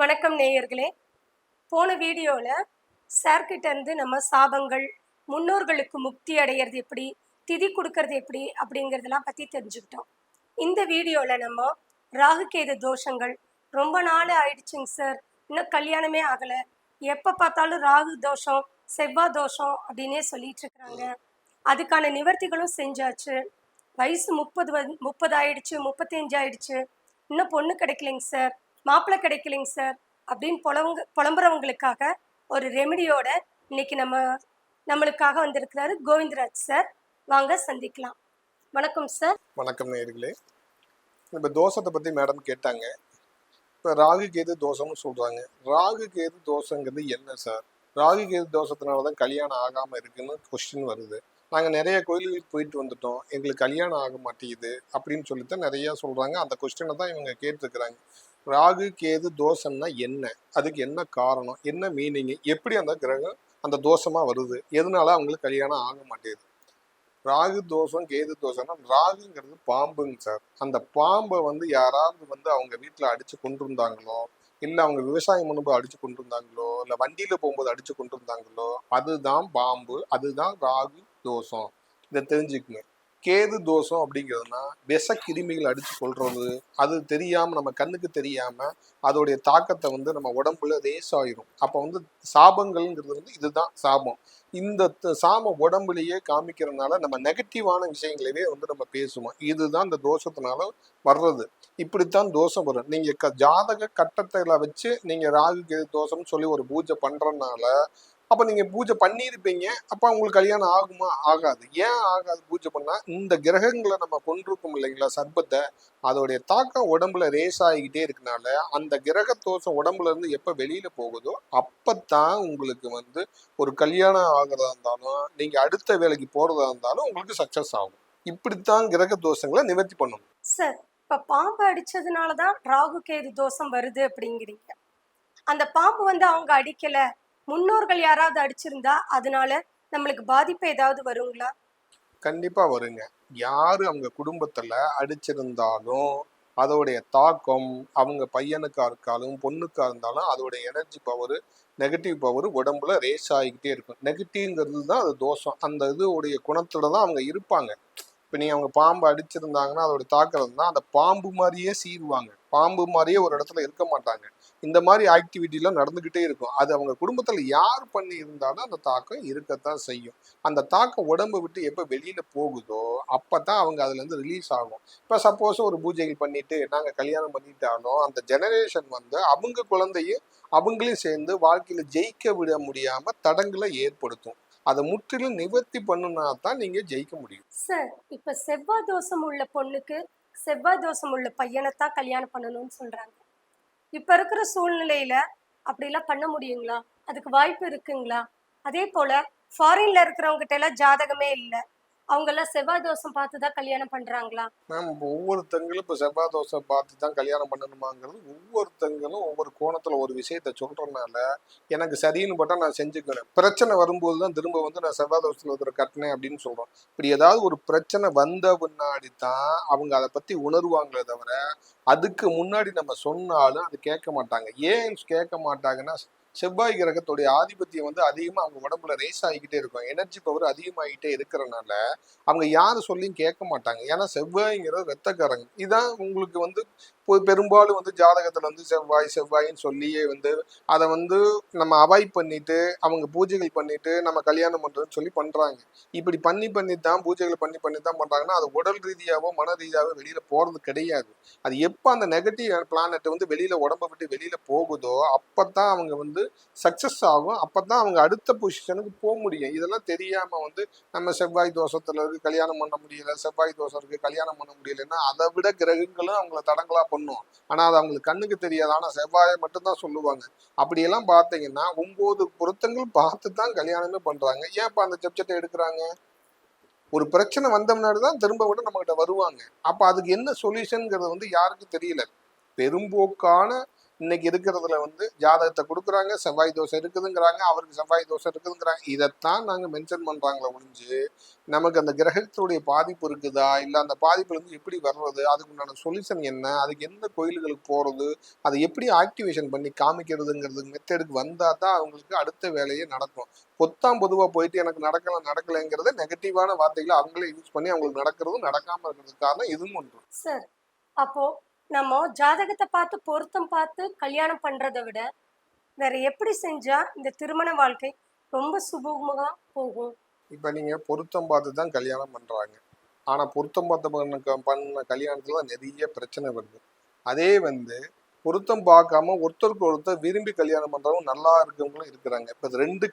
வணக்கம் நேயர்களே. போன வீடியோவில் சார்கிட்ட இருந்து நம்ம சாபங்கள், முன்னோர்களுக்கு முக்தி அடையிறது எப்படி, திதி கொடுக்கறது எப்படி அப்படிங்கிறதெல்லாம் பற்றி தெரிஞ்சுக்கிட்டோம். இந்த வீடியோவில் நம்ம ராகு கேது தோஷங்கள், ரொம்ப நாள் ஆயிடுச்சுங்க சார், இன்னும் கல்யாணமே ஆகலை, எப்போ பார்த்தாலும் ராகு தோஷம், செவ்வாய் தோஷம் அப்படின்னே சொல்லிட்டு இருக்கிறாங்க. அதுக்கான நிவர்த்திகளும் செஞ்சாச்சு. வயசு 30 ஆயிடுச்சு, 35 ஆயிடுச்சு, இன்னும் பொண்ணு கிடைக்கலைங்க சார், மாப்பிள்ளை கிடைக்கலைங்க சார் அப்படின்னு புலம்புறவங்களுக்காக ஒரு ரெமெடியோட இன்னைக்கு நம்மளுக்காக வந்திருக்கிறாரு கோவிந்தராஜ் சார். வாங்க சந்திக்கலாம். வணக்கம் சார். வணக்கம் நேயர்களே. இப்போ தோஷத்தை பற்றி மேடம் கேட்டாங்க. இப்போ ராகு கேது தோஷம்னு சொல்கிறாங்க. ராகு கேது தோஷங்கிறது என்ன சார்? ராகு கேது தோஷத்தினால தான் கல்யாணம் ஆகாமல் இருக்குன்னு கொஸ்டின் வருது. நாங்கள் நிறைய கோயில்களுக்கு போயிட்டு வந்துட்டோம், எங்களுக்கு கல்யாணம் ஆக மாட்டேங்குது அப்படின்னு சொல்லித்தான் நிறையா சொல்கிறாங்க. அந்த கொஸ்டினை தான் இவங்க கேட்டிருக்கிறாங்க. ராகு கேது தோஷம்னா என்ன, அதுக்கு என்ன காரணம், என்ன மீனிங், எப்படி அந்த கிரகம் அந்த தோஷமாக வருது, எதனால அவங்களுக்கு கல்யாணம் ஆக மாட்டேங்குது? ராகு தோஷம் கேது தோஷம்னா, ராகுங்கிறது பாம்புங்க சார். அந்த பாம்பை யாராவது அவங்க வீட்டில் அடிச்சு கொண்டிருந்தாங்களோ, இல்லை அவங்க விவசாயம் பண்ணும்போது அடிச்சு கொண்டிருந்தாங்களோ, இல்லை வண்டியில் போகும்போது அடிச்சு கொண்டிருந்தாங்களோ, அதுதான் பாம்பு, அதுதான் ராகு தோஷம். இதை தெரிஞ்சுக்குங்க. கேது தோஷம் அப்படிங்கிறதுனா விஷ கிருமிகள் அடிச்சு கொள்றது, அது தெரியாம நம்ம கண்ணுக்கு தெரியாம அதோடைய தாக்கத்தை நம்ம உடம்புல லேசாயிரும். அப்போ சாபங்கள்ங்கிறது இதுதான் சாபம். இந்த சாபம் உடம்புலயே காமிக்கிறதுனால நம்ம நெகட்டிவான விஷயங்களவே நம்ம பேசுவோம். இதுதான் இந்த தோஷத்தினால வர்றது. இப்படித்தான் தோஷம் வரும். நீங்க ஜாதக கட்டத்துல வச்சு நீங்க ராகு கேது தோஷம்னு சொல்லி ஒரு பூஜை பண்றதுனால, அப்ப நீங்க பூஜை பண்ணியிருப்பீங்க, அப்ப உங்களுக்கு கல்யாணம் ஆகுமா? ஆகாது. ஏன் ஆகாது? பூஜை பண்ணா இந்த கிரகங்களை நம்ம கொண்டிருக்கோம் இல்லைங்களா, சர்ப்பத்தை, அதோடைய தாக்கம் உடம்புல ரேஸ் ஆகிக்கிட்டே இருக்கனால அந்த கிரக தோஷம் உடம்புல இருந்து எப்ப வெளியில போகுதோ அப்பத்தான் உங்களுக்கு ஒரு கல்யாணம் ஆகிறதா இருந்தாலும், நீங்க அடுத்த வேலைக்கு போறதா இருந்தாலும் உங்களுக்கு சக்சஸ் ஆகும். இப்படித்தான் கிரக தோஷங்களை நிவர்த்தி பண்ணணும் சார். இப்ப பாம்பு அடிச்சதுனாலதான் ராகு கேது தோஷம் வருது அப்படிங்கிறீங்க. அந்த பாம்பு அவங்க அடிக்கல, முன்னோர்கள் யாராவது அடிச்சிருந்தா அதனால நம்மளுக்கு பாதிப்பு ஏதாவது வருங்களா? கண்டிப்பா வருங்க. யாரு அவங்க குடும்பத்துல அடிச்சிருந்தாலும் அதோடைய தாக்கம் அவங்க பையனுக்கா இருக்காலும் பொண்ணுக்கா இருந்தாலும் அதோடைய எனர்ஜி பவர், நெகட்டிவ் பவர் உடம்புல ரேஸ் ஆகிக்கிட்டே இருக்கும். நெகட்டிவ்ங்கிறது தான் அது தோஷம். அந்த உடைய குணத்துல தான் அவங்க இருப்பாங்க. இப்போ நீ அவங்க பாம்பு அடிச்சிருந்தாங்கன்னா அதோட தாக்குறது தான் அந்த பாம்பு மாதிரியே சீருவாங்க, பாம்பு மாதிரியே ஒரு இடத்துல இருக்க மாட்டாங்க. இந்த மாதிரி ஆக்டிவிட்டிலாம் நடந்துக்கிட்டே இருக்கும். அது அவங்க குடும்பத்தில் யார் பண்ணி இருந்தாலும் அந்த தாக்கம் இருக்கத்தான் செய்யும். அந்த தாக்கம் உடம்பை விட்டு எப்போ வெளியில் போகுதோ அப்போ தான் அவங்க அதுலேருந்து ரிலீஸ் ஆகும். இப்போ சப்போஸ் ஒரு பூஜைகள் பண்ணிட்டு நாங்கள் கல்யாணம் பண்ணிட்டாலும் அந்த ஜெனரேஷன் அவங்க குழந்தையும் அவங்களையும் சேர்ந்து வாழ்க்கையில் ஜெயிக்க விட முடியாமல் தடங்களை ஏற்படுத்தும். அதை முற்றிலும் நிவர்த்தி பண்ணுனா தான் நீங்க ஜெயிக்க முடியும். சார், இப்ப செவ்வாய் தோஷம் உள்ள பொண்ணுக்கு செவ்வாய் தோஷம் உள்ள பையனைத்தான் கல்யாணம் பண்ணணும்னு சொல்றாங்க. இப்ப இருக்கிற சூழ்நிலையில அப்படிலாம் பண்ண முடியுங்களா? அதுக்கு வாய்ப்பு இருக்குங்களா? அதே போல ஃபாரின்ல இருக்கிறவங்க கிட்ட எல்லாம் ஜாதகமே இல்லை, அவங்க எல்லாம் செவ்வாய் தோஷம் பார்த்து தான் கல்யாணம் பண்றாங்களா? மேம், ஒவ்வொருத்தங்களும் இப்போ செவ்வாய் தோஷம் பார்த்து தான் கல்யாணம் பண்ணணுமாங்கிறது ஒவ்வொருத்தங்களும் ஒவ்வொரு கோணத்துல ஒரு விஷயத்த சொல்றதுனால எனக்கு சரின்னு பட்டா நான் செஞ்சுக்கிறேன். பிரச்சனை வரும்போது தான் திரும்ப நான் செவ்வாய் தோஷத்துல ஒருத்தர் கட்டினேன் அப்படின்னு சொல்றோம். இப்படி ஏதாவது ஒரு பிரச்சனை வந்த முன்னாடி தான் அவங்க அதை பத்தி உணர்வாங்களே தவிர அதுக்கு முன்னாடி நம்ம சொன்னாலும் அது கேட்க மாட்டாங்க. ஏன் கேட்க மாட்டாங்கன்னா, செவ்வாய் கிரகத்துடைய ஆதிபத்தியம் அதிகமாக அவங்க உடம்புல ரேஸ் ஆகிக்கிட்டே இருக்கும். எனர்ஜி பவர் அதிகமாகிட்டே இருக்கிறனால அவங்க யாரும் சொல்லியும் கேட்க மாட்டாங்க. ஏன்னா செவ்வாய்ங்கிறது ரத்தக்காரங்க. இதான் உங்களுக்கு பெரும்பாலும் ஜாதகத்துல செவ்வாய் செவ்வாயின்னு சொல்லியே அதை நம்ம அவாய்ட் பண்ணிட்டு அவங்க பூஜைகள் பண்ணிட்டு நம்ம கல்யாணம் பண்றதுன்னு சொல்லி பண்றாங்க. இப்படி பண்ணி தான் பூஜைகள் பண்ணி தான் பண்றாங்கன்னா அது உடல் ரீதியாவோ மன ரீதியாவோ வெளியில போறது கிடையாது. அது எப்போ அந்த நெகட்டிவ் பிளானட் வெளியில உடம்பை விட்டு வெளியில போகுதோ அப்பதான் அவங்க சக்சஸ் ஆகும். அப்பதான் அவங்க அடுத்த பொசிஷனுக்கு போக முடியும். இதெல்லாம் தெரியாம நம்ம செவ்வாய் தோஷத்துல இருக்கு கல்யாணம் பண்ண முடியல, செவ்வாய் தோஷம் இருக்கு கல்யாணம் பண்ண முடியலன்னா அதை விட கிரகங்களும் அவங்கள தடங்களா பண்ணும். ஆனா அது அவங்களுக்கு கண்ணுக்கு தெரியாது. ஆனா செவ்வாயை மட்டும்தான் சொல்லுவாங்க. அப்படியெல்லாம் பார்த்தீங்கன்னா 9 பொருத்தங்கள் பார்த்து தான் கல்யாணமே பண்றாங்க. ஏன் இப்ப அந்த சப்ஜெக்டை எடுக்கிறாங்க? ஒரு பிரச்சனை வந்த முன்னாடி தான் திரும்ப விட நம்ம கிட்ட வருவாங்க. அப்ப அதுக்கு என்ன சொல்யூஷன்ங்கிறது யாருக்கும் தெரியல. பெரும்போக்கான இன்னைக்கு இருக்கிறதுல வந்து ஜாதகத்தை கொடுக்குறாங்க, செவ்வாய் தோசை இருக்குதுங்கிறாங்க, அவருக்கு செவ்வாய் தோசை இருக்குதுங்கிறாங்க. இதைத்தான் நாங்கள் மென்ஷன் பண்றாங்களே ஒழிஞ்சு நமக்கு அந்த கிரகத்துடைய பாதிப்பு இருக்குதா, இல்லை அந்த பாதிப்புல இருந்து எப்படி வர்றது, அதுக்கு உண்டான சொல்யூஷன் என்ன, அதுக்கு எந்த கோயில்களுக்கு போறது, அதை எப்படி ஆக்டிவேஷன் பண்ணி காமிக்கிறதுங்கிறது மெத்தடுக்கு வந்தா தான் அவங்களுக்கு அடுத்த வேலையே நடக்கும். பொதுவாக போயிட்டு எனக்கு நடக்கலைங்கிறத நெகட்டிவான வார்த்தைகளை அவங்களே யூஸ் பண்ணி அவங்களுக்கு நடக்கிறதும் நடக்காம இருக்கிறதுக்கு காரணம் இதுவும் ஒன்று. சார், அப்போ நம்ம ஜாதகத்தை பார்த்து பொருத்தம் பார்த்து கல்யாணம் பண்றதை விட வேற எப்படி செஞ்சா இந்த திருமண வாழ்க்கை ரொம்ப சுமூகமா போகும்? இப்போ நீங்கள் பொருத்தம் பார்த்து தான் கல்யாணம் பண்ணுறாங்க. ஆனால் பொருத்தம் பார்த்து பண்ண கல்யாணத்துல தான் நிறைய பிரச்சனை வருது. அதே வந்து பொருத்தம் பார்க்காம ஒருத்தருக்கு ஒருத்தர் விரும்பி கல்யாணம் பண்ணுறவங்க நல்லா இருக்கவங்களும் இருக்கிறாங்க. இப்போ இது 2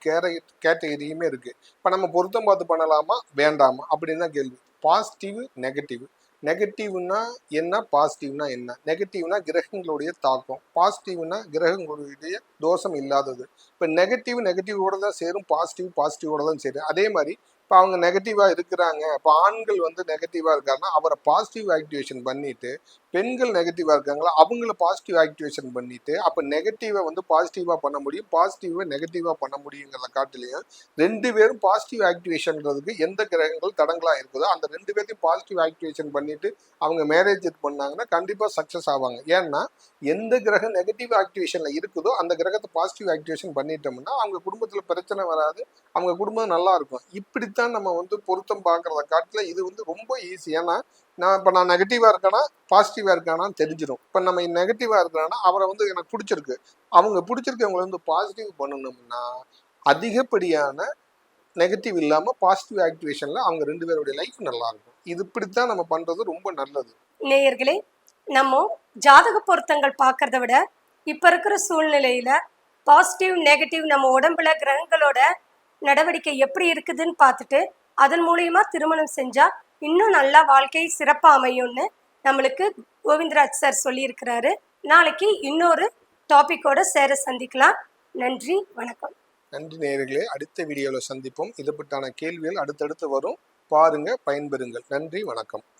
கேட்டகரியுமே இருக்குது. இப்போ நம்ம பொருத்தம் பார்த்து பண்ணலாமா வேண்டாமா அப்படின்னு தான் கேள்வி. Positive, negative. நெகட்டிவ்னா என்ன, பாசிட்டிவ்னா என்ன? நெகட்டிவ்னா கிரகங்களுடைய தாக்கம், பாசிட்டிவ்னா கிரகங்களுடைய தோஷம் இல்லாதது. இப்போ நெகட்டிவோட தான் சேரும், பாசிட்டிவோட தான் சேரும். அதே மாதிரி இப்போ அவங்க நெகட்டிவாக இருக்கிறாங்க, இப்போ ஆண்கள் வந்து நெகட்டிவாக இருக்காருன்னா அவரை பாசிட்டிவ் ஆக்டிவேஷன் பண்ணிட்டு, பெண்கள் நெகட்டிவாக இருக்காங்களா அவங்கள பாசிட்டிவ் ஆக்டிவேஷன் பண்ணிட்டு, அப்போ நெகட்டிவை வந்து பாசிட்டிவாக பண்ண முடியும், பாசிட்டிவை நெகட்டிவாக பண்ண முடியுங்கிறத காட்டிலையும் 2 பேரும் பாசிட்டிவ் ஆக்டிவேஷன்றதுக்கு எந்த கிரகங்கள் தடங்களாக இருக்குதோ அந்த 2 பேர்த்தையும் பாசிட்டிவ் ஆக்டிவேஷன் பண்ணிட்டு அவங்க மேரேஜ் பண்ணாங்கன்னா கண்டிப்பாக சக்ஸஸ் ஆவாங்க. ஏன்னா எந்த கிரகம் நெகட்டிவ் ஆக்டிவேஷனில் இருக்குதோ அந்த கிரகத்தை பாசிட்டிவ் ஆக்டிவேஷன் பண்ணிட்டோம்னா அவங்க குடும்பத்தில் பிரச்சனை வராது, அவங்க குடும்பம் நல்லா இருக்கும். இப்படித்தான் நம்ம வந்து பொருத்தம் பார்க்கறத காட்டில இது வந்து ரொம்ப ஈஸி. ஏன்னா நான் நெகட்டிவாக இருக்கேனா பாசிட்டிவாக இருக்கானான்னு தெரிஞ்சிடும். இப்போ நம்ம நெகட்டிவாக இருக்கிறான்னா அவரை வந்து எனக்கு பிடிச்சிருக்கு, அவங்க பிடிச்சிருக்கவங்களை வந்து பாசிட்டிவ் பண்ணணும்னா அதிகப்படியான நெகட்டிவ் இல்லாமல் பாசிட்டிவ் ஆக்டிவேஷனில் அவங்க 2 பேருடைய லைஃப் நல்லா இருக்கும். இது இப்படித்தான் நம்ம பண்ணுறது ரொம்ப நல்லது. நேயர்களே, நம்ம ஜாதக பொருத்தங்கள் பார்க்கறத விட இப்போ இருக்கிற சூழ்நிலையில பாசிட்டிவ் நெகட்டிவ் நம்ம உடம்புல கிரகங்களோட நடவடிக்கை எப்படி இருக்குதுன்னு பார்த்துட்டு அதன் மூலியமா திருமணம் செஞ்சா இன்னும் நல்லா வாழ்க்கை சிறப்பாக அமையும்னு நம்மளுக்கு கோவிந்தராஜ் சார் சொல்லியிருக்கிறாரு. நாளைக்கு இன்னொரு டாபிக்கோட சந்திக்கலாம். நன்றி, வணக்கம். நன்றி நேயர்களே, அடுத்த வீடியோவில் சந்திப்போம். இது பட்டான கேள்விகள் அடுத்தடுத்து வரும், பாருங்க, பயன்பெறுங்கள். நன்றி, வணக்கம்.